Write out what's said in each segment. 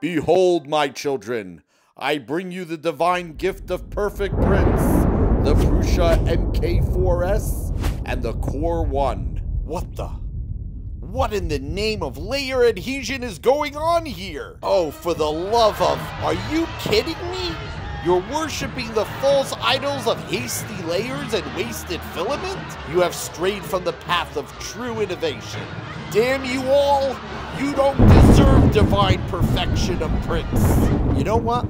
Behold, my children, I bring you the divine gift of perfect prints, the Prusa MK4S and the Core One. What in the name of layer adhesion is going on here? Oh, for the love of, are you kidding me? You're worshipping the false idols of hasty layers and wasted filament? You have strayed from the path of true innovation. Damn you all, you don't deserve divine perfection of prints. You know what?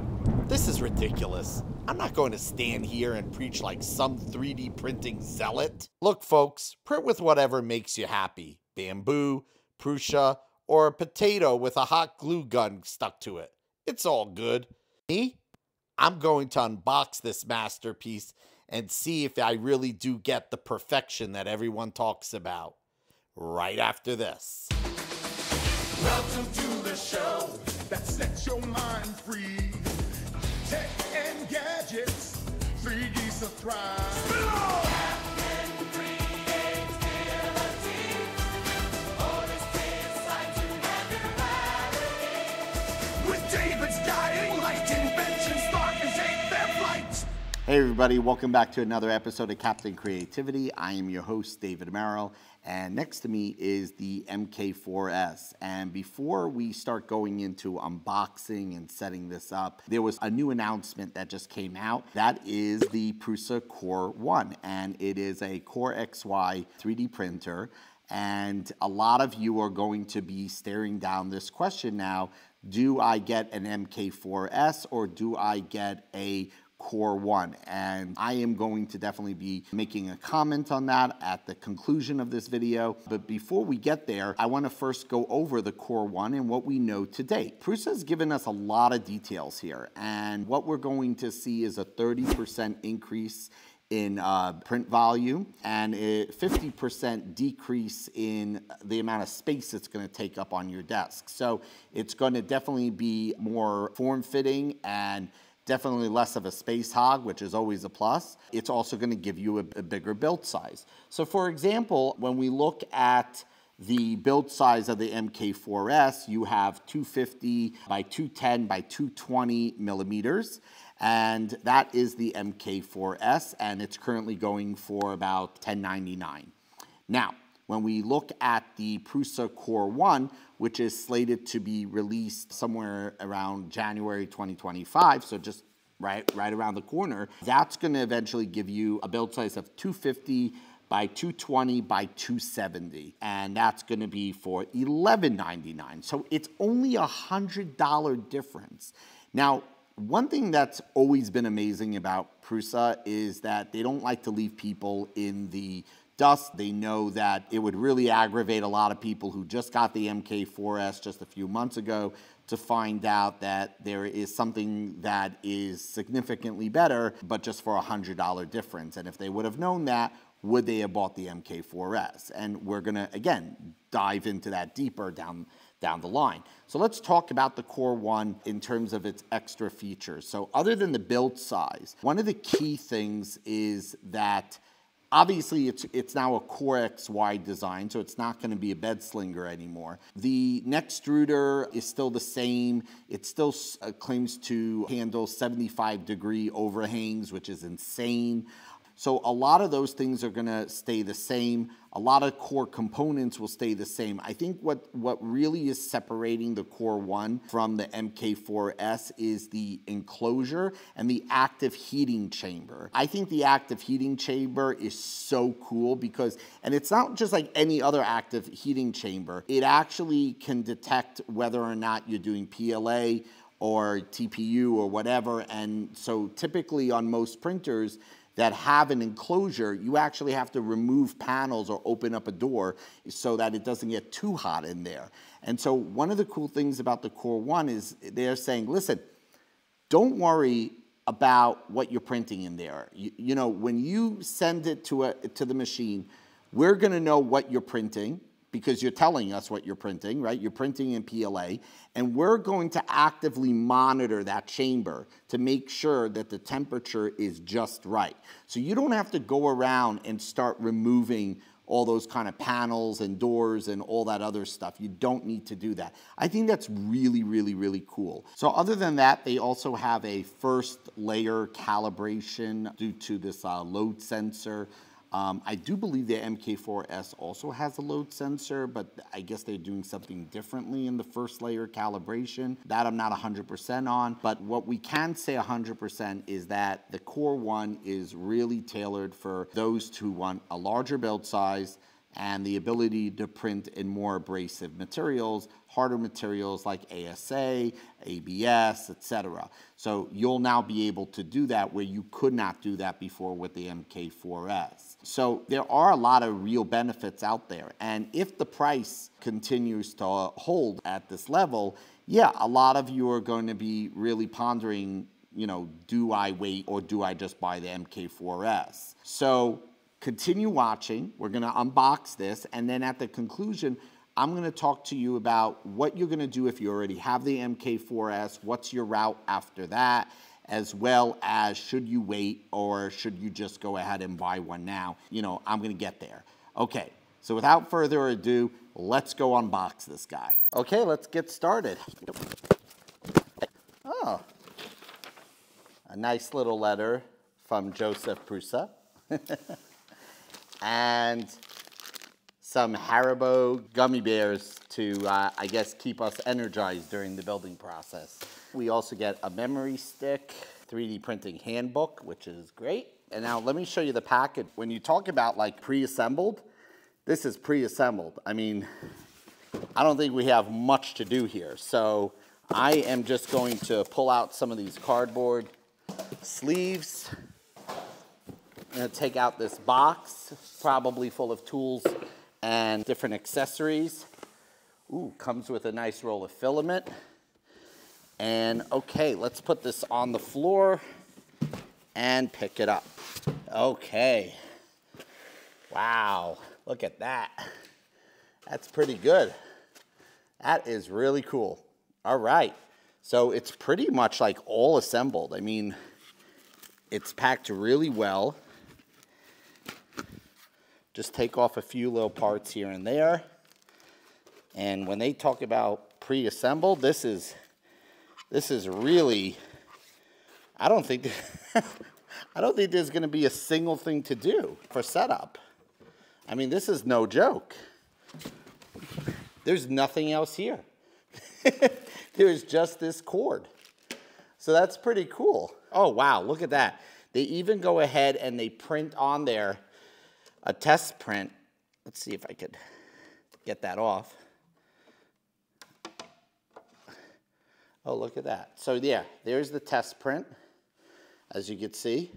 This is ridiculous. I'm not going to stand here and preach like some 3D printing zealot. Look, folks, print with whatever makes you happy. Bamboo, Prusa, or a potato with a hot glue gun stuck to it. It's all good. Me? I'm going to unbox this masterpiece and see if I really do get the perfection that everyone talks about. Right after this. Welcome to the show that sets your mind free. Tech and gadgets, 3D surprise. Captain Creativity. Always inside to have your with David's dying light, invention sparkles take their flight. Hey everybody, welcome back to another episode of Captain Creativity. I am your host, David Merrill, and next to me is the MK4S. And before we start going into unboxing and setting this up, there was a new announcement that just came out. That is the Prusa Core One, and it is a Core XY 3D printer. And a lot of you are going to be staring down this question now. Do I get an MK4S or do I get a Core One? And I am going to definitely be making a comment on that at the conclusion of this video. But before we get there, I want to first go over the Core One and what we know to date. Prusa has given us a lot of details here, and what we're going to see is a 30% increase in print volume and a 50% decrease in the amount of space it's going to take up on your desk. So it's going to definitely be more form-fitting and definitely less of a space hog, which is always a plus. It's also going to give you a bigger build size. So for example, when we look at the build size of the MK4S, you have 250 by 210 by 220 millimeters. And that is the MK4S, and it's currently going for about $10.99. Now, when we look at the Prusa Core One, which is slated to be released somewhere around January 2025, so just right around the corner, that's going to eventually give you a build size of 250 by 220 by 270, and that's going to be for $11.99. So it's only a $100 difference. Now, one thing that's always been amazing about Prusa is that they don't like to leave people in the dust. They know that it would really aggravate a lot of people who just got the MK4S just a few months ago to find out that there is something that is significantly better, but just for a $100 difference. And if they would have known that, would they have bought the MK4S? And we're gonna, again, dive into that deeper down the line. So let's talk about the Core One in terms of its extra features. So other than the build size, one of the key things is that obviously it's now a Core XY design, so it's not going to be a bed slinger anymore. The neck extruder is still the same. It still claims to handle 75-degree overhangs, which is insane. So a lot of those things are going to stay the same. A lot of core components will stay the same. I think what really is separating the Core One from the MK4S is the enclosure and the active heating chamber. I think the active heating chamber is so cool because, and it's not just like any other active heating chamber. It actually can detect whether or not you're doing PLA or TPU or whatever. And so typically on most printers that have an enclosure, you actually have to remove panels or open up a door so that it doesn't get too hot in there. And so one of the cool things about the Core One is they're saying, listen, don't worry about what you're printing in there. You know, when you send it to the machine, we're gonna know what you're printing because you're telling us what you're printing, right? You're printing in PLA, and we're going to actively monitor that chamber to make sure that the temperature is just right. So you don't have to go around and start removing all those kind of panels and doors and all that other stuff. You don't need to do that. I think that's really, really, really cool. So other than that, they also have a first layer calibration due to this load sensor. I do believe the MK4S also has a load sensor, but I guess they're doing something differently in the first layer calibration. That I'm not 100% on, but what we can say 100% is that the Core One is really tailored for those who want a larger build size and the ability to print in more abrasive materials, harder materials like ASA, ABS, etc. So you'll now be able to do that where you could not do that before with the MK4S. So there are a lot of real benefits out there. And if the price continues to hold at this level, yeah, a lot of you are going to be really pondering, you know, do I wait or do I just buy the MK4S? So continue watching. We're going to unbox this, and then at the conclusion, I'm going to talk to you about what you're going to do if you already have the MK4S, what's your route after that, as well as should you wait or should you just go ahead and buy one now. You know, I'm going to get there. Okay, so without further ado, let's go unbox this guy. Okay, let's get started. Oh, a nice little letter from Joseph Prusa. And some Haribo gummy bears to, I guess, keep us energized during the building process. We also get a memory stick, 3D printing handbook, which is great. And now let me show you the package. When you talk about like pre-assembled, this is pre-assembled. I mean, I don't think we have much to do here. So I am just going to pull out some of these cardboard sleeves. I'm going to take out this box, probably full of tools and different accessories. Ooh, comes with a nice roll of filament. And okay, let's put this on the floor and pick it up. Okay. Wow, look at that. That's pretty good. That is really cool. All right, so it's pretty much like all assembled. I mean, it's packed really well. Just take off a few little parts here and there. And when they talk about pre-assembled, this is really, I don't think there's going to be a single thing to do for setup. I mean, this is no joke. There's nothing else here. There's just this cord. So that's pretty cool. Oh, wow, look at that. They even go ahead and they print on there a test print. Let's see if I could get that off. Oh, look at that. So yeah, there's the test print, as you can see.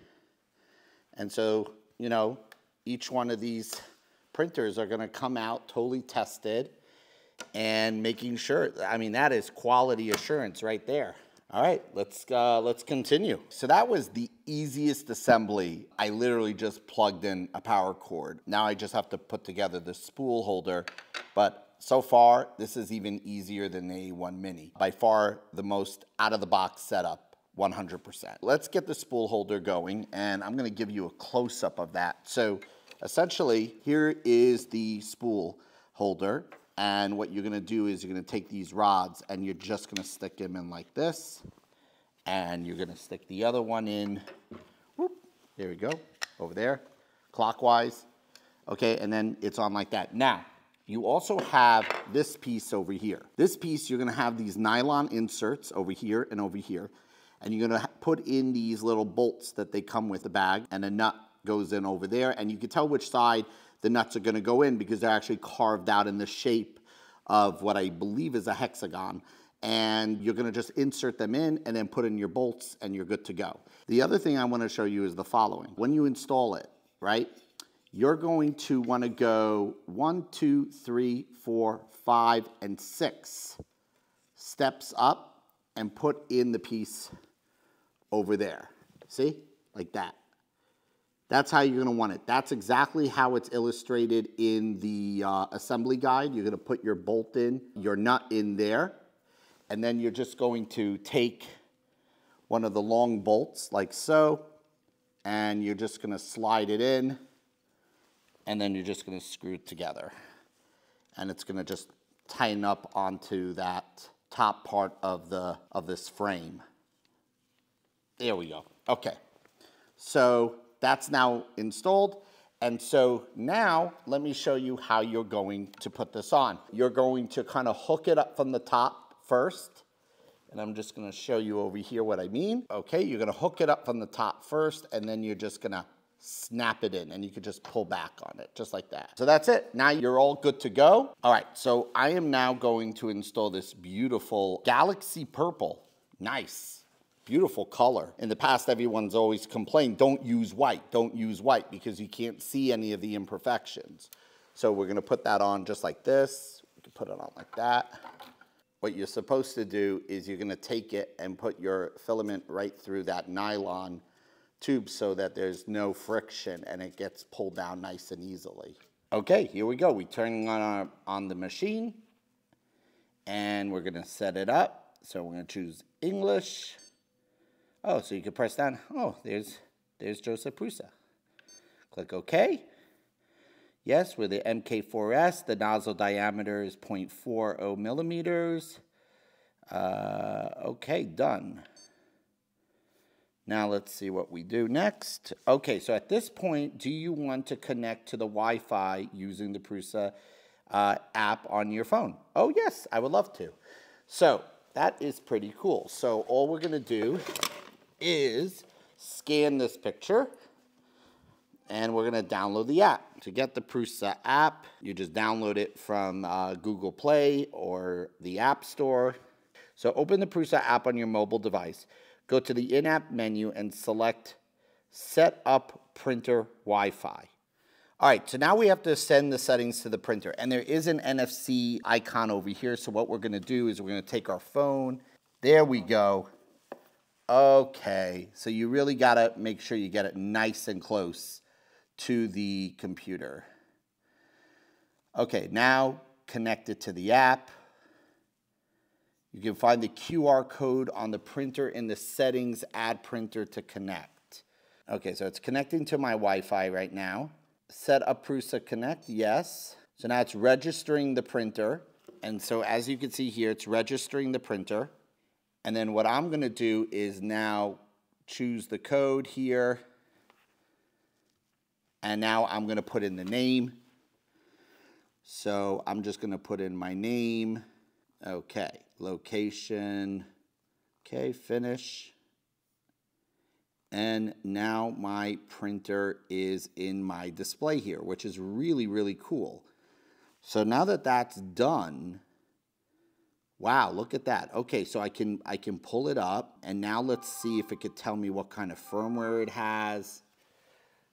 And so, you know, each one of these printers are gonna come out totally tested and making sure, I mean, that is quality assurance right there. All right, let's continue. So that was the easiest assembly. I literally just plugged in a power cord. Now I just have to put together the spool holder, but so far, this is even easier than the A1 Mini. By far, the most out-of-the-box setup, 100%. Let's get the spool holder going, and I'm gonna give you a close-up of that. So essentially, here is the spool holder. And what you're going to do is you're going to take these rods and you're just going to stick them in like this. And you're going to stick the other one in. Whoop, there we go. Over there. Clockwise. Okay, and then it's on like that. Now, you also have this piece over here. This piece, you're going to have these nylon inserts over here and over here. And you're going to put in these little bolts that they come with the bag. And a nut goes in over there. And you can tell which side the nuts are going to go in because they're actually carved out in the shape of what I believe is a hexagon. And you're going to just insert them in and then put in your bolts and you're good to go. The other thing I want to show you is the following. When you install it, right, you're going to want to go 1, 2, 3, 4, 5, and 6 steps up and put in the piece over there. See? Like that. That's how you're going to want it. That's exactly how it's illustrated in the assembly guide. You're going to put your bolt in, your nut in there, and then you're just going to take one of the long bolts like so, and you're just going to slide it in and then you're just going to screw it together. And it's going to just tighten up onto that top part of this frame. There we go. Okay. So that's now installed. And so now let me show you how you're going to put this on. You're going to kind of hook it up from the top first. And I'm just going to show you over here what I mean. Okay, you're going to hook it up from the top first, and then you're just going to snap it in, and you can just pull back on it, just like that. So that's it. Now you're all good to go. All right, so I am now going to install this beautiful Galaxy Purple. Nice. Beautiful color. In the past, everyone's always complained, don't use white, because you can't see any of the imperfections. So we're going to put that on just like this. We can put it on like that. What you're supposed to do is you're going to take it and put your filament right through that nylon tube so that there's no friction and it gets pulled down nice and easily. Okay, here we go. We turn on the machine, and we're going to set it up. So we're going to choose English. Oh, so you can press down. Oh, there's Joseph Prusa. Click OK. Yes, with the MK4S, the nozzle diameter is 0.40 millimeters. Okay, done. Now let's see what we do next. Okay, so at this point, do you want to connect to the Wi-Fi using the Prusa app on your phone? Oh yes, I would love to. So that is pretty cool. So all we're gonna do is scan this picture, and we're gonna download the app. To get the Prusa app, you just download it from Google Play or the App Store. So open the Prusa app on your mobile device. Go to the in-app menu and select Set Up Printer Wi-Fi. All right, so now we have to send the settings to the printer. And there is an NFC icon over here. So what we're going to do is we're going to take our phone. There we go. Okay, so you really got to make sure you get it nice and close to the computer. Okay, now connect it to the app. You can find the QR code on the printer in the settings, add printer to connect. Okay, so it's connecting to my Wi-Fi right now. Set up Prusa Connect, yes. So now it's registering the printer. And so as you can see here, it's registering the printer. And then what I'm gonna do is now choose the code here. And now I'm gonna put in the name. So I'm just gonna put in my name. Okay, location, okay, finish. And now my printer is in my display here, which is really, really cool. So now that that's done, wow, look at that. Okay, so I can pull it up, and now let's see if it could tell me what kind of firmware it has.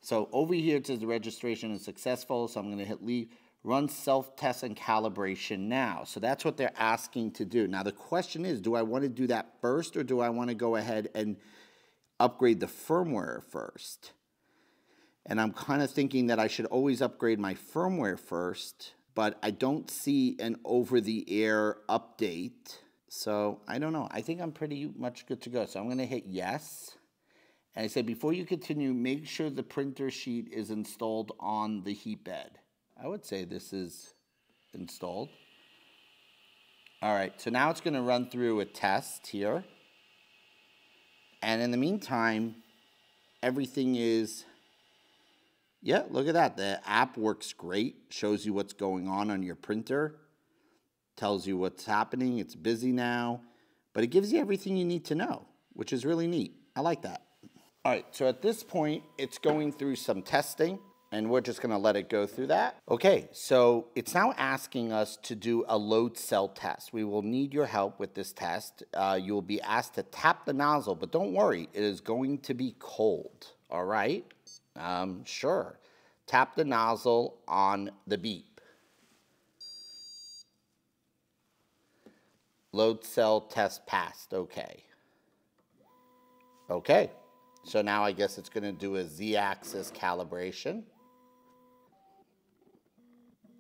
So over here it says the registration is successful, so I'm gonna hit leave. Run self-test and calibration now. So that's what they're asking to do. Now the question is, do I want to do that first, or do I want to go ahead and upgrade the firmware first? And I'm kind of thinking that I should always upgrade my firmware first, but I don't see an over-the-air update. So I don't know. I think I'm pretty much good to go. So I'm going to hit yes. And I say, before you continue, make sure the printer sheet is installed on the heat bed. I would say this is installed. All right, so now it's going to run through a test here. And in the meantime, everything is, yeah, look at that. The app works great, shows you what's going on your printer, tells you what's happening, it's busy now, but it gives you everything you need to know, which is really neat. I like that. All right, so at this point, it's going through some testing, and we're just gonna let it go through that. Okay, so it's now asking us to do a load cell test. We will need your help with this test. You will be asked to tap the nozzle, but don't worry, it is going to be cold, all right? Sure. Tap the nozzle on the beep. Load cell test passed, okay. Okay, so now I guess it's gonna do a Z-axis calibration.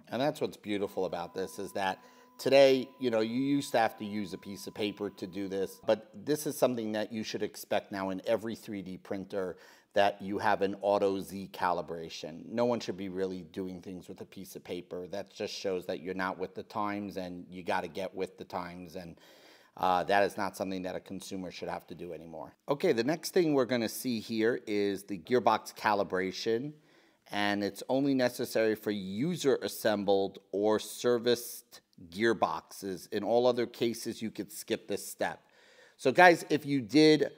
And that's what's beautiful about this, is that today, you know, you used to have to use a piece of paper to do this, but this is something that you should expect now in every 3D printer, that you have an auto Z calibration. No one should be really doing things with a piece of paper. That just shows that you're not with the times, and you got to get with the times, and that is not something that a consumer should have to do anymore. Okay, the next thing we're going to see here is the gearbox calibration, and it's only necessary for user assembled or serviced gearboxes. In all other cases, you could skip this step. So guys, if you did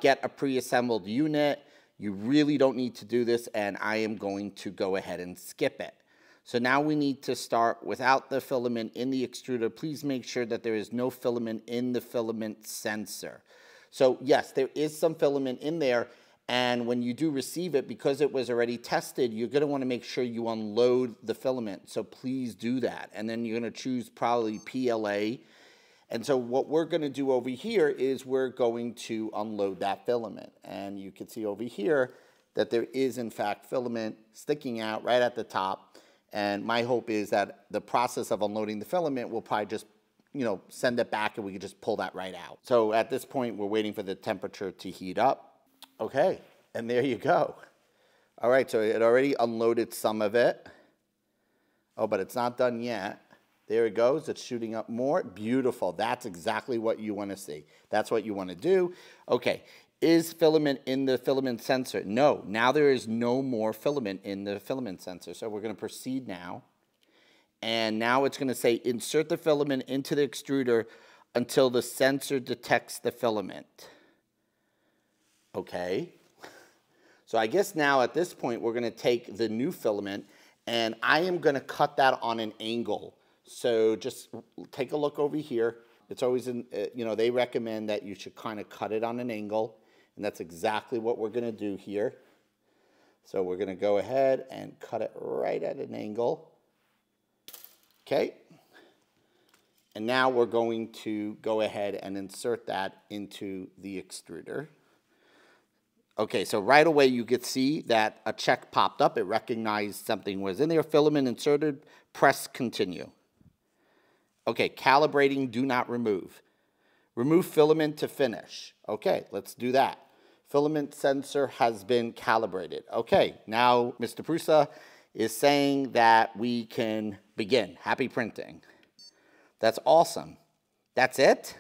get a pre-assembled unit, you really don't need to do this, and I am going to go ahead and skip it. So now we need to start without the filament in the extruder. Please make sure that there is no filament in the filament sensor. So yes, there is some filament in there, and when you do receive it, because it was already tested, you're going to want to make sure you unload the filament. So please do that. And then you're going to choose probably PLA. And so what we're going to do over here is we're going to unload that filament. And you can see over here that there is, in fact, filament sticking out right at the top. And my hope is that the process of unloading the filament will probably just, send it back, and we can just pull that right out. So at this point, we're waiting for the temperature to heat up. Okay, and there you go. All right, so it already unloaded some of it. Oh, but it's not done yet. There it goes. It's shooting up more. Beautiful. That's exactly what you want to see. That's what you want to do. Okay. Is filament in the filament sensor? No. Now there is no more filament in the filament sensor. So we're going to proceed now. And now it's going to say insert the filament into the extruder until the sensor detects the filament. Okay. So I guess now at this point we're going to take the new filament, and I am going to cut that on an angle. So just take a look over here. It's always they recommend that you should kind of cut it on an angle, and that's exactly what we're going to do here. So we're going to go ahead and cut it right at an angle. Okay. And now we're going to go ahead and insert that into the extruder. Okay, so right away you could see that a check popped up. It recognized something was in there. Filament inserted. Press continue. Okay, calibrating, do not remove. Remove filament to finish. Okay, let's do that. Filament sensor has been calibrated. Okay, now Mr. Prusa is saying that we can begin. Happy printing. That's awesome. That's it?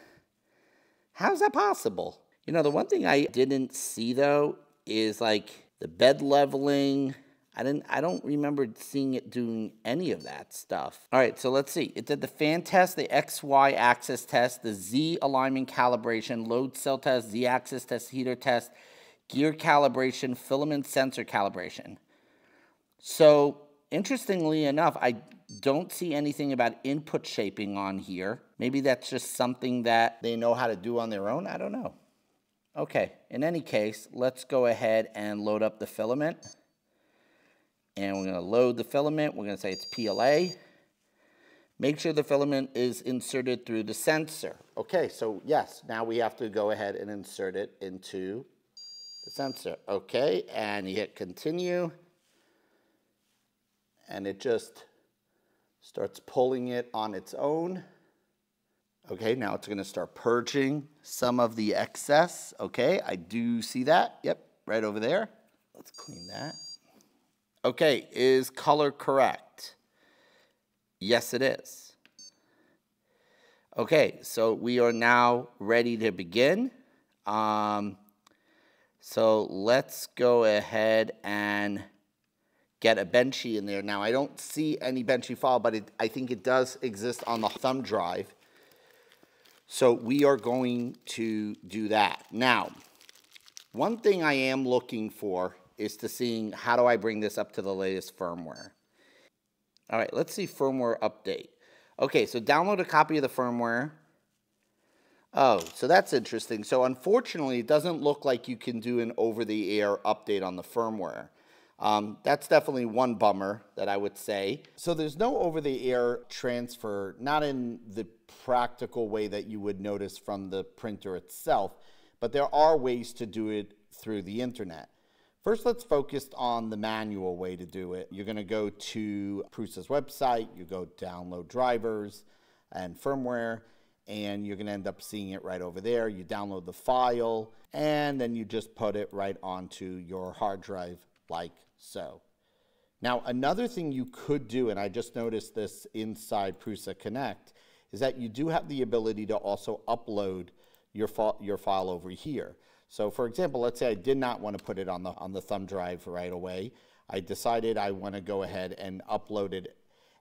How's that possible? The one thing I didn't see, though, is like the bed leveling. I don't remember seeing it doing any of that stuff. All right, so let's see. It did the fan test, the XY axis test, the Z alignment calibration, load cell test, Z axis test, heater test, gear calibration, filament sensor calibration. So interestingly enough, I don't see anything about input shaping on here. Maybe that's just something that they know how to do on their own. I don't know. Okay, in any case, let's go ahead and load up the filament. And we're going to load the filament. We're going to say it's PLA. Make sure the filament is inserted through the sensor. Okay, so yes, now we have to go ahead and insert it into the sensor. Okay, and you hit continue. And it just starts pulling it on its own. Okay, now it's going to start purging some of the excess. Okay, I do see that. Yep, right over there. Let's clean that. Okay, is color correct? Yes, it is. Okay, so we are now ready to begin. So let's go ahead and get a Benchy in there. Now, I don't see any Benchy file, but I think it does exist on the thumb drive. So we are going to do that. Now, one thing I am looking for is to seeing how do I bring this up to the latest firmware. All right, let's see firmware update. Okay, so download a copy of the firmware. Oh, so that's interesting. So unfortunately, it doesn't look like you can do an over-the-air update on the firmware. That's definitely one bummer that I would say. So there's no over-the-air transfer, not in the practical way that you would notice from the printer itself, but there are ways to do it through the internet. First, let's focus on the manual way to do it. You're going to go to Prusa's website, you go download drivers and firmware, and you're going to end up seeing it right over there. You download the file, and then you just put it right onto your hard drive like so. Now, another thing you could do, and I just noticed this inside Prusa Connect, is that you do have the ability to also upload your file over here. So for example, let's say I did not want to put it on the thumb drive right away. I decided I want to go ahead and upload it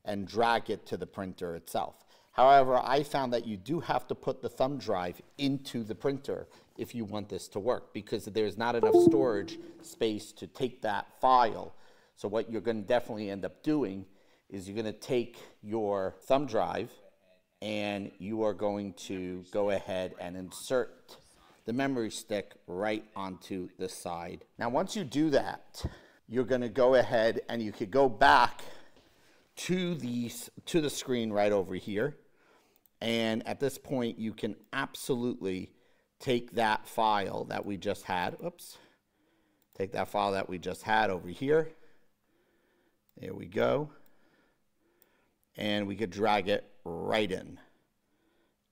and drag it to the printer itself. However, I found that you do have to put the thumb drive into the printer if you want this to work, because there's not enough storage space to take that file. So what you're going to definitely end up doing is you're going to take your thumb drive and you are going to go ahead and insert the memory stick right onto the side. Now, once you do that, you're going to go ahead and you could go back to the screen right over here. And at this point, you can absolutely take that file that we just had. Oops. Take that file that we just had over here. There we go. And we could drag it right in.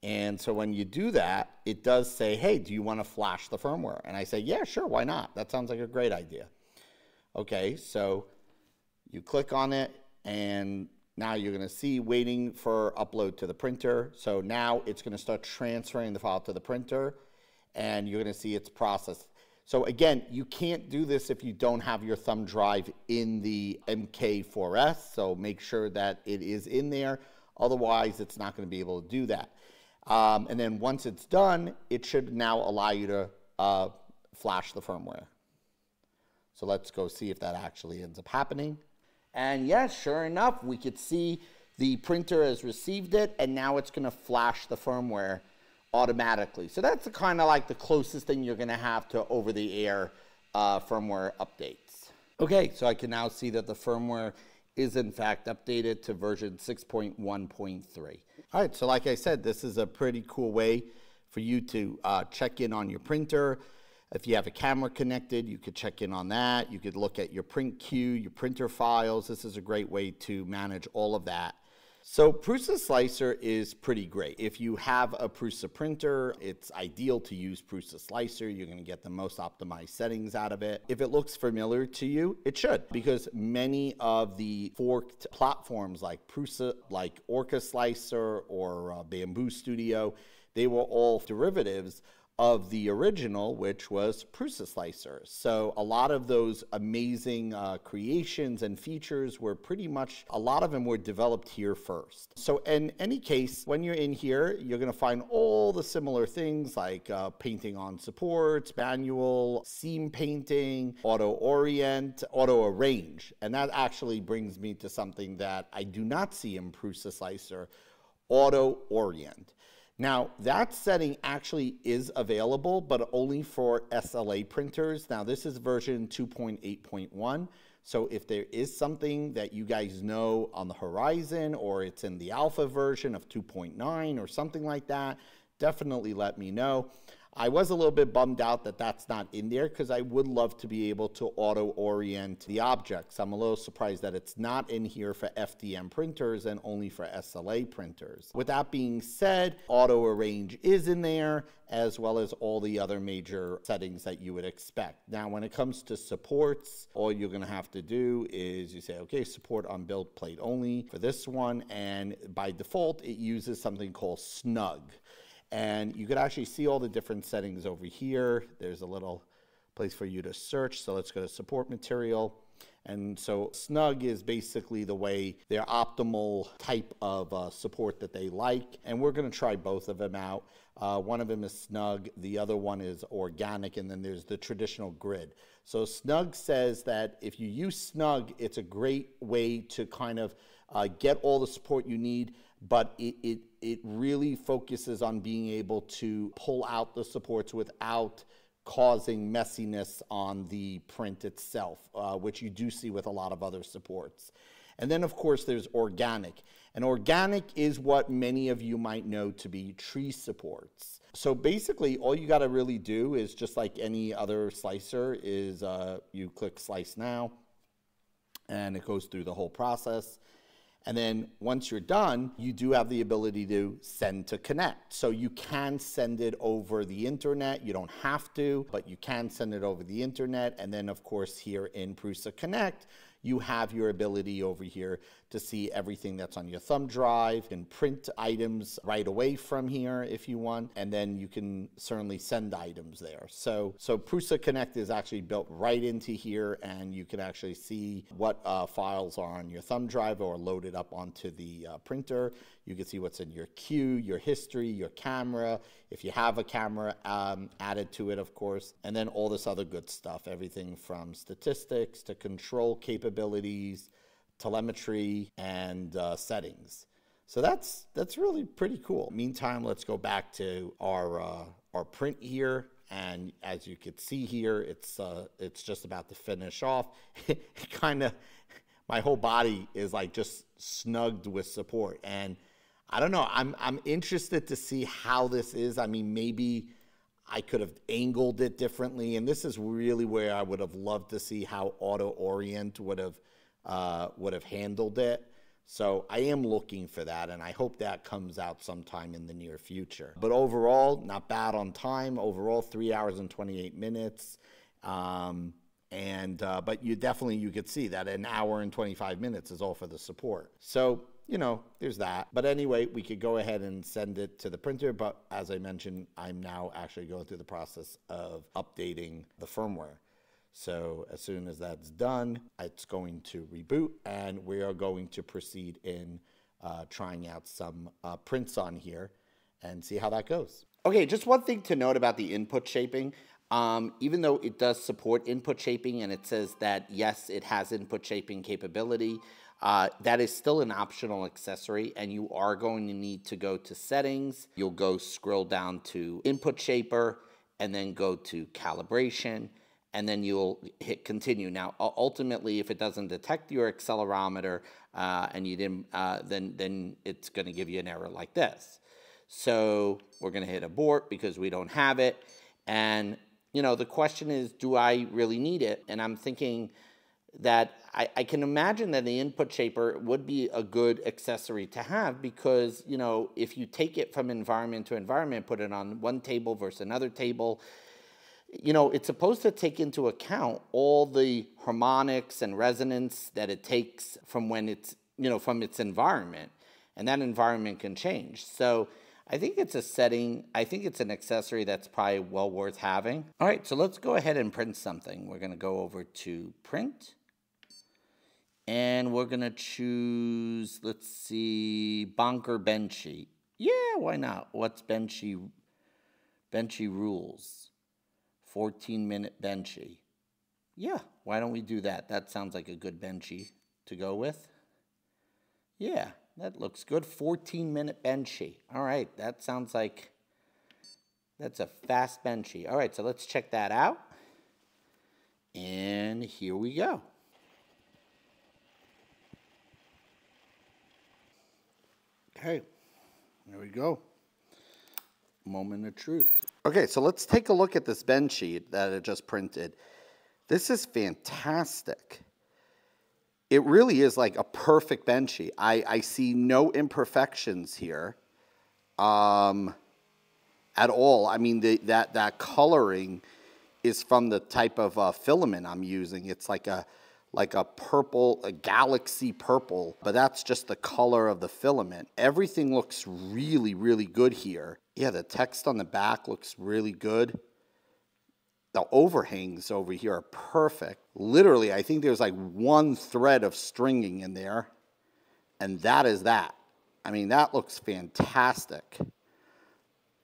And so when you do that, it does say, hey, do you want to flash the firmware? And I say, yeah, sure, why not? That sounds like a great idea. Okay, so you click on it, and now you're going to see waiting for upload to the printer. So now it's going to start transferring the file to the printer, and you're going to see it's processed. So again, you can't do this if you don't have your thumb drive in the MK4S, so make sure that it is in there. Otherwise, it's not going to be able to do that. And then once it's done, it should now allow you to flash the firmware. So let's go see if that actually ends up happening. And yes, sure enough, we could see the printer has received it, and now it's going to flash the firmware automatically. So that's kind of like the closest thing you're going to have to over-the-air firmware updates. Okay, so I can now see that the firmware is in fact updated to version 6.1.3. All right, so like I said, this is a pretty cool way for you to check in on your printer. If you have a camera connected, you could check in on that. You could look at your print queue, your printer files. This is a great way to manage all of that. So Prusa Slicer is pretty great. If you have a Prusa printer, it's ideal to use Prusa Slicer. You're going to get the most optimized settings out of it. If it looks familiar to you, it should, because many of the forked platforms like Prusa, like Orca Slicer or Bamboo Studio, they were all derivatives of the original, which was Prusa Slicer. So a lot of those amazing creations and features were pretty much, a lot of them were developed here first. So in any case, when you're in here, you're gonna find all the similar things like painting on supports, manual, seam painting, auto orient, auto arrange. And that actually brings me to something that I do not see in Prusa Slicer, auto orient. Now, that setting actually is available, but only for SLA printers. Now, this is version 2.8.1. So if there is something that you guys know on the horizon, or it's in the alpha version of 2.9 or something like that, definitely let me know. I was a little bit bummed out that that's not in there, because I would love to be able to auto-orient the objects. I'm a little surprised that it's not in here for FDM printers and only for SLA printers. With that being said, auto-arrange is in there, as well as all the other major settings that you would expect. Now, when it comes to supports, all you're going to have to do is you say, okay, support on build plate only for this one, and by default, it uses something called Snug. And you could actually see all the different settings over here. There's a little place for you to search. So let's go to support material. And so Snug is basically the way, their optimal type of support that they like. And we're going to try both of them out. One of them is Snug. The other one is organic. And then there's the traditional grid. So Snug says that if you use Snug, it's a great way to kind of get all the support you need, but it really focuses on being able to pull out the supports without causing messiness on the print itself, which you do see with a lot of other supports. And then, of course, there's organic. And organic is what many of you might know to be tree supports. So basically, all you got to really do is, just like any other slicer, is you click Slice Now, and it goes through the whole process. And then once you're done, you do have the ability to send to connect. So you can send it over the internet. You don't have to, but you can send it over the internet. And then of course here in Prusa Connect, you have your ability over here to see everything that's on your thumb drive and print items right away from here if you want. And then you can certainly send items there. So Prusa Connect is actually built right into here, and you can actually see what files are on your thumb drive or loaded up onto the printer. You can see what's in your queue, your history, your camera, if you have a camera added to it, of course, and then all this other good stuff, everything from statistics to control capabilities, telemetry, and settings. So that's really pretty cool. Meantime, let's go back to our print here. And as you can see here, it's just about to finish off. It kind of, my whole body is like just snugged with support. And I don't know, I'm interested to see how this is. I mean, maybe I could have angled it differently. And this is really where I would have loved to see how Auto Orient would have handled it. So I am looking for that, and I hope that comes out sometime in the near future. But overall, not bad on time. Overall, 3 hours and 28 minutes. But you could see that an hour and 25 minutes is all for the support. So, you know, there's that. But anyway, we could go ahead and send it to the printer. But as I mentioned, I'm now actually going through the process of updating the firmware. So as soon as that's done, it's going to reboot, and we are going to proceed in trying out some prints on here and see how that goes. Okay, just one thing to note about the input shaping. Even though it does support input shaping and it says that, yes, it has input shaping capability, that is still an optional accessory, and you are going to need to go to settings. You'll go scroll down to input shaper and then go to calibration, and then you'll hit continue. Now, ultimately, if it doesn't detect your accelerometer and you didn't, then it's going to give you an error like this. So we're going to hit abort because we don't have it. And, you know, the question is, do I really need it? And I'm thinking that I can imagine that the input shaper would be a good accessory to have because, you know, if you take it from environment to environment, put it on one table versus another table, you know, it's supposed to take into account all the harmonics and resonance that it takes from when it's, you know, from its environment. And that environment can change. So I think it's a setting, I think it's an accessory that's probably well worth having. All right, so let's go ahead and print something. We're going to go over to print. And we're going to choose, let's see, Bonker Benchy. Yeah, why not? What's Benchy? Benchy rules. 14-minute Benchy. Yeah, why don't we do that? That sounds like a good Benchy to go with. Yeah, that looks good. 14-minute Benchy. All right, that sounds like that's a fast Benchy. All right, so let's check that out. And here we go. Okay, there we go. Moment of truth. Okay, so let's take a look at this Benchy that I just printed. This is fantastic. It really is like a perfect Benchy. I see no imperfections here at all. I mean, that coloring is from the type of filament I'm using. It's like a purple, a galaxy purple, but that's just the color of the filament. Everything looks really, really good here. Yeah, the text on the back looks really good. The overhangs over here are perfect. Literally, I think there's like one thread of stringing in there, and that is that. I mean, that looks fantastic.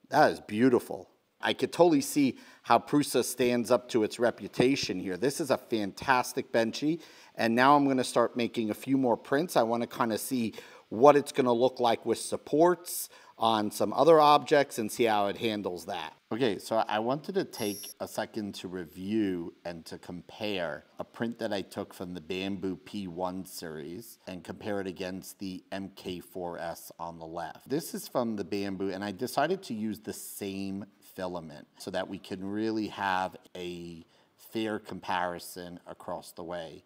That is beautiful. I could totally see how Prusa stands up to its reputation here. This is a fantastic Benchy, and now I'm going to start making a few more prints. I want to kind of see what it's going to look like with supports on some other objects and see how it handles that. Okay, so I wanted to take a second to review and to compare a print that I took from the Bamboo P1 series and compare it against the MK4S on the left. This is from the Bamboo, and I decided to use the same filament so that we can really have a fair comparison across the way.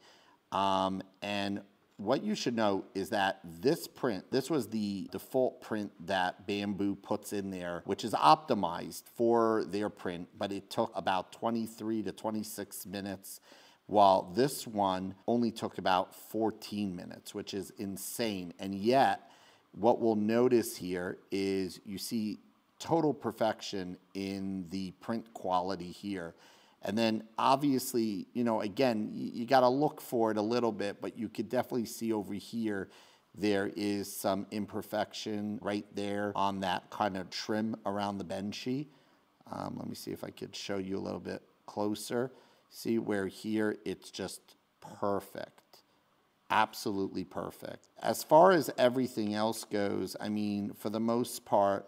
And What you should know is that this print, this was the default print that Bamboo puts in there, which is optimized for their print, but it took about 23 to 26 minutes, while this one only took about 14 minutes, which is insane. And yet, what we'll notice here is you see total perfection in the print quality here. And then obviously, you know, again, you got to look for it a little bit, but you could definitely see over here, there is some imperfection right there on that kind of trim around the Benchy. Let me see if I could show you a little bit closer. See where here it's just perfect. Absolutely perfect. As far as everything else goes, I mean, for the most part,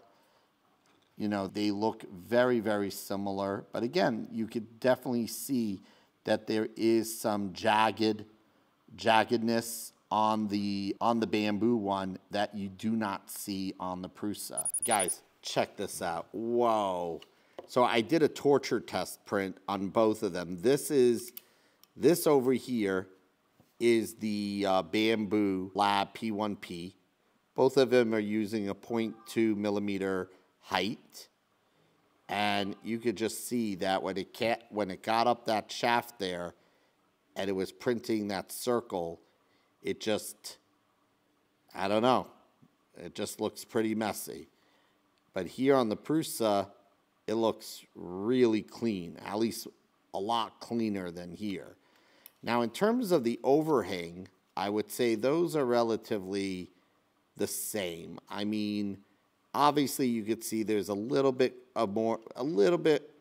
you know, they look very, very similar. But again, you could definitely see that there is some jaggedness on the Bamboo one that you do not see on the Prusa. Guys, check this out. Whoa. So I did a torture test print on both of them. This over here is the Bamboo Lab P1P. Both of them are using a 0.2 millimeter height, and you could just see that when it got up that shaft there and it was printing that circle, it just, I don't know, it just looks pretty messy. But here on the Prusa, it looks really clean, at least a lot cleaner than here. Now, in terms of the overhang, I would say those are relatively the same. I mean, obviously, you could see there's a little bit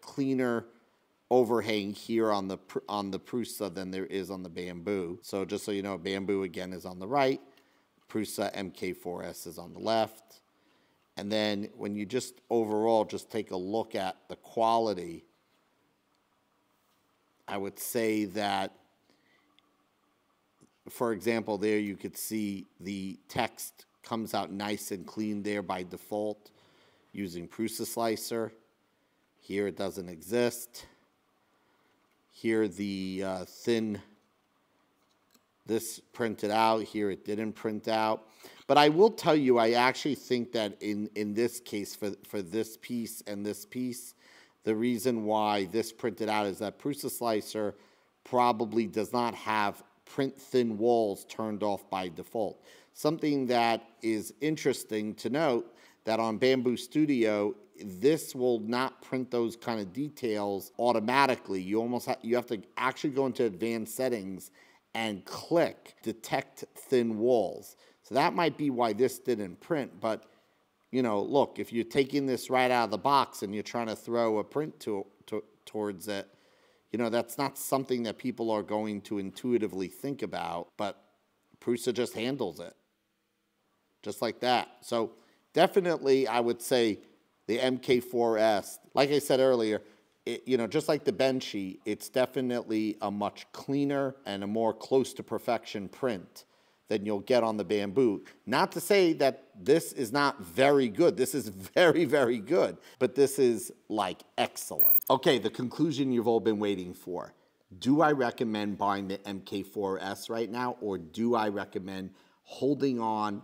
cleaner overhang here on the Prusa than there is on the Bamboo. So just so you know, Bamboo again is on the right, Prusa MK4S is on the left. And then when you just overall just take a look at the quality, I would say that, for example, there you could see the text comes out nice and clean there by default using Prusa Slicer. Here it doesn't exist. Here the this printed out. Here it didn't print out. But I will tell you, I actually think that in this case, for this piece and this piece, the reason why this printed out is that Prusa Slicer probably does not have print thin walls turned off by default. Something that is interesting to note, that on Bamboo Studio, this will not print those kind of details automatically. You have to actually go into advanced settings and click detect thin walls. So that might be why this didn't print. But, you know, look, if you're taking this right out of the box and you're trying to throw a print towards it, you know, that's not something that people are going to intuitively think about, but Prusa just handles it. Just like that. So definitely, I would say the MK4S, like I said earlier, you know, just like the Benchy, it's definitely a much cleaner and a more close to perfection print than you'll get on the Bamboo. Not to say that this is not very good. This is very, very good. But this is like excellent. Okay, the conclusion you've all been waiting for. Do I recommend buying the MK4S right now, or do I recommend holding on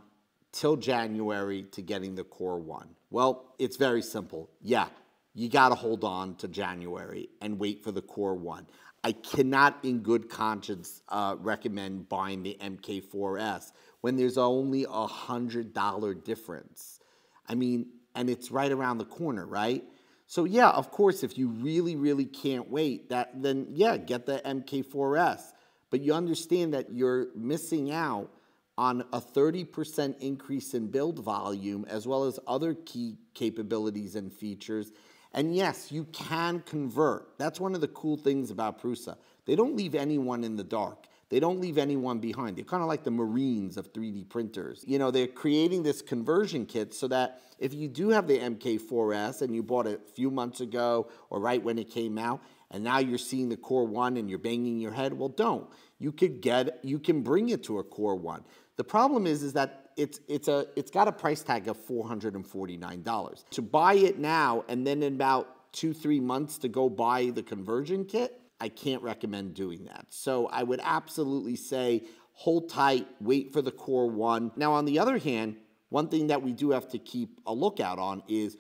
till January to getting the Core One? Well, it's very simple. Yeah, you got to hold on to January and wait for the Core One. I cannot in good conscience recommend buying the MK4S when there's only $100 difference. I mean, and it's right around the corner, right? So yeah, of course, if you really, really can't wait, then yeah, get the MK4S. But you understand that you're missing out on a 30% increase in build volume, as well as other key capabilities and features. And yes, you can convert. That's one of the cool things about Prusa. They don't leave anyone in the dark. They don't leave anyone behind. They're kind of like the Marines of 3D printers. You know, they're creating this conversion kit so that if you do have the MK4S and you bought it a few months ago or right when it came out, and now you're seeing the Core One and you're banging your head, well, don't. You can bring it to a Core One. The problem is that it's got a price tag of $449. To buy it now and then in about 2-3 months to go buy the conversion kit, I can't recommend doing that. So I would absolutely say hold tight, wait for the Core One. Now, on the other hand, one thing that we do have to keep a lookout on is,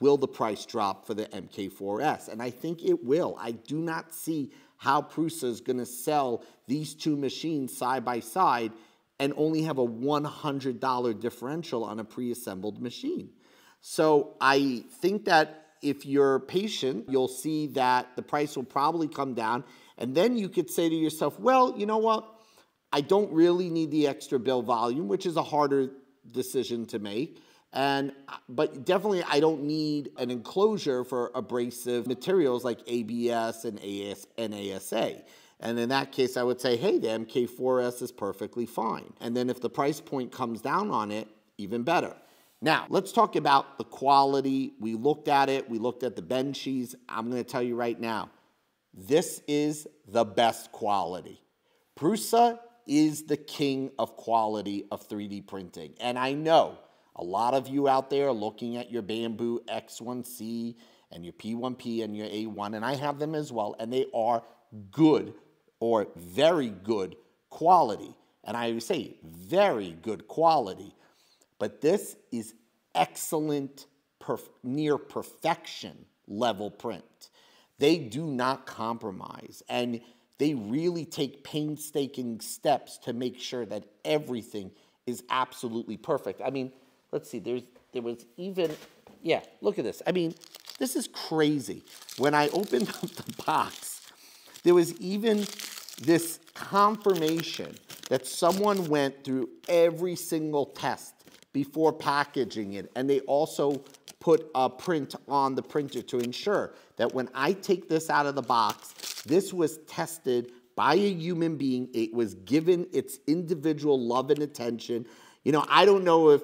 will the price drop for the MK4S? And I think it will. I do not see how Prusa is going to sell these two machines side by side and only have a $100 differential on a pre-assembled machine. So I think that if you're patient, you'll see that the price will probably come down, and then you could say to yourself, well, you know what? I don't really need the extra build volume, which is a harder decision to make. But definitely I don't need an enclosure for abrasive materials like ABS and ASA. And in that case, I would say, hey, the MK4S is perfectly fine. And then if the price point comes down on it, even better. Now, let's talk about the quality. We looked at it. We looked at the benchies. I'm going to tell you right now, this is the best quality. Prusa is the king of quality of 3D printing. And I know a lot of you out there are looking at your Bamboo X1C and your P1P and your A1, and I have them as well, and they are good or very good quality. And I would say very good quality. But this is excellent, near perfection level print. They do not compromise, and they really take painstaking steps to make sure that everything is absolutely perfect. I mean, let's see, there was even, yeah, look at this. I mean, this is crazy. When I opened up the box, there was even this confirmation that someone went through every single test before packaging it, and they also put a print on the printer to ensure that when I take this out of the box, this was tested by a human being. It was given its individual love and attention. You know, I don't know if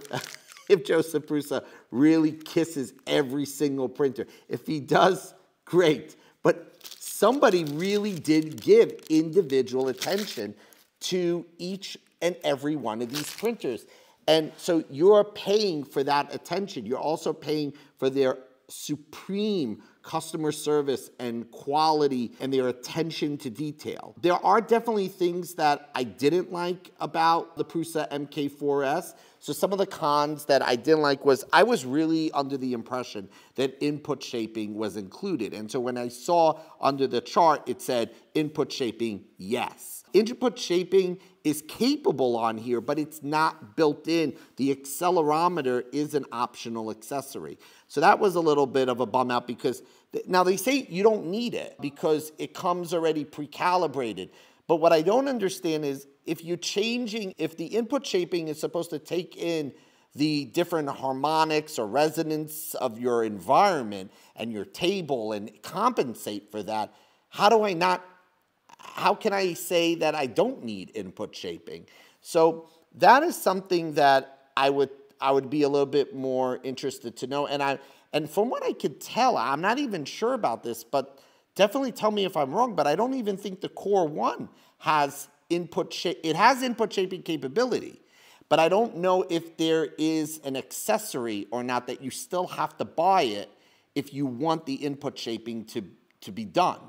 if Joseph Prusa really kisses every single printer. If he does, great. But somebody really did give individual attention to each and every one of these printers. And so you're paying for that attention. You're also paying for their supreme customer service and quality and their attention to detail. There are definitely things that I didn't like about the Prusa MK4S. So some of the cons that I didn't like was I was really under the impression that input shaping was included. And so when I saw under the chart, it said input shaping, yes. Input shaping is capable on here, but it's not built in. The accelerometer is an optional accessory. So that was a little bit of a bum out because now they say you don't need it because it comes already pre-calibrated. But what I don't understand is if the input shaping is supposed to take in the different harmonics or resonance of your environment and your table and compensate for that, how can I say that I don't need input shaping? So that is something that I would be a little bit more interested to know. And from what I could tell, I'm not even sure about this, but definitely tell me if I'm wrong, but I don't even think the Core One has input shaping capability. But I don't know if there is an accessory or not that you still have to buy it if you want the input shaping to be done.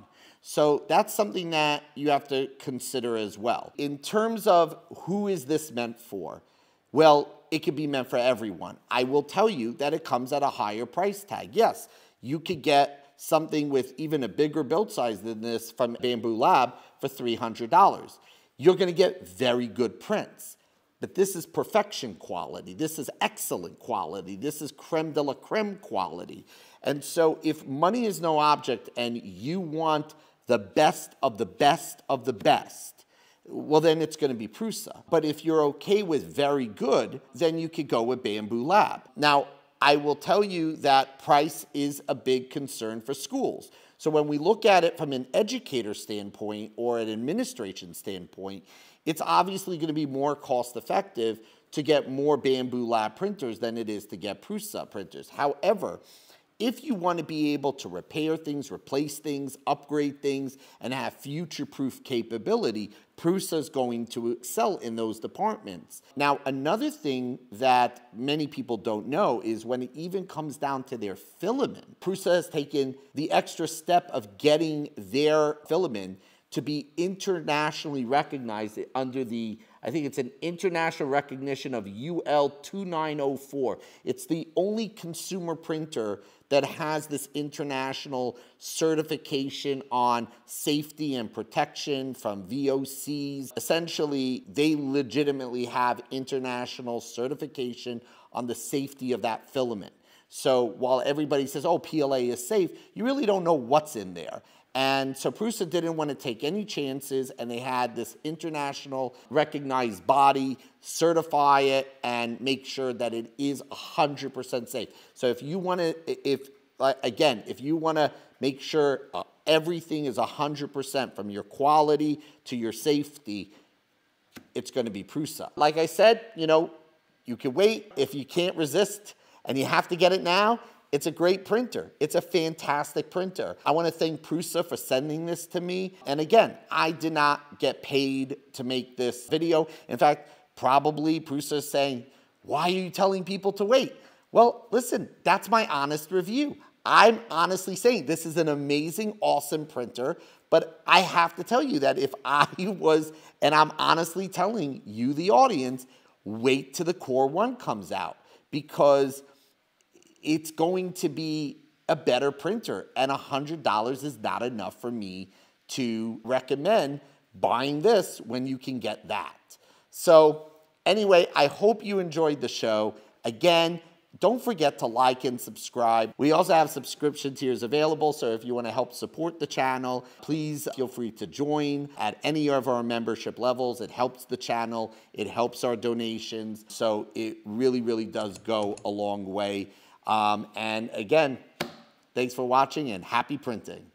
So that's something that you have to consider as well. In terms of who is this meant for? Well, it could be meant for everyone. I will tell you that it comes at a higher price tag. Yes, you could get something with even a bigger build size than this from Bamboo Lab for $300. You're going to get very good prints. But this is perfection quality. This is excellent quality. This is creme de la creme quality. And so if money is no object and you want the best of the best of the best, well, then it's going to be Prusa. But if you're okay with very good, then you could go with Bamboo Lab. Now, I will tell you that price is a big concern for schools. So when we look at it from an educator standpoint or an administration standpoint, it's obviously going to be more cost effective to get more Bamboo Lab printers than it is to get Prusa printers. However, if you want to be able to repair things, replace things, upgrade things, and have future-proof capability, Prusa is going to excel in those departments. Now, another thing that many people don't know is when it even comes down to their filament, Prusa has taken the extra step of getting their filament to be internationally recognized under the I think it's an international recognition of UL 2904. It's the only consumer printer that has this international certification on safety and protection from VOCs. Essentially, they legitimately have international certification on the safety of that filament. So while everybody says, oh, PLA is safe, you really don't know what's in there. And so Prusa didn't want to take any chances, and they had this international recognized body certify it and make sure that it is 100% safe. So if you want to, if you want to make sure everything is 100% from your quality to your safety, it's going to be Prusa. Like I said, you know, you can wait. If you can't resist and you have to get it now, it's a great printer. It's a fantastic printer. I want to thank Prusa for sending this to me. And again, I did not get paid to make this video. In fact, probably Prusa is saying, why are you telling people to wait? Well, listen, that's my honest review. I'm honestly saying this is an amazing, awesome printer, but I have to tell you that if I was, and I'm honestly telling you, the audience, wait till the Core One comes out, because it's going to be a better printer, and $100 is not enough for me to recommend buying this when you can get that. So anyway, I hope you enjoyed the show. Again, don't forget to like and subscribe. We also have subscription tiers available, so if you want to help support the channel, please feel free to join at any of our membership levels. It helps the channel, it helps our donations, so it really, really does go a long way. And again, thanks for watching and happy printing.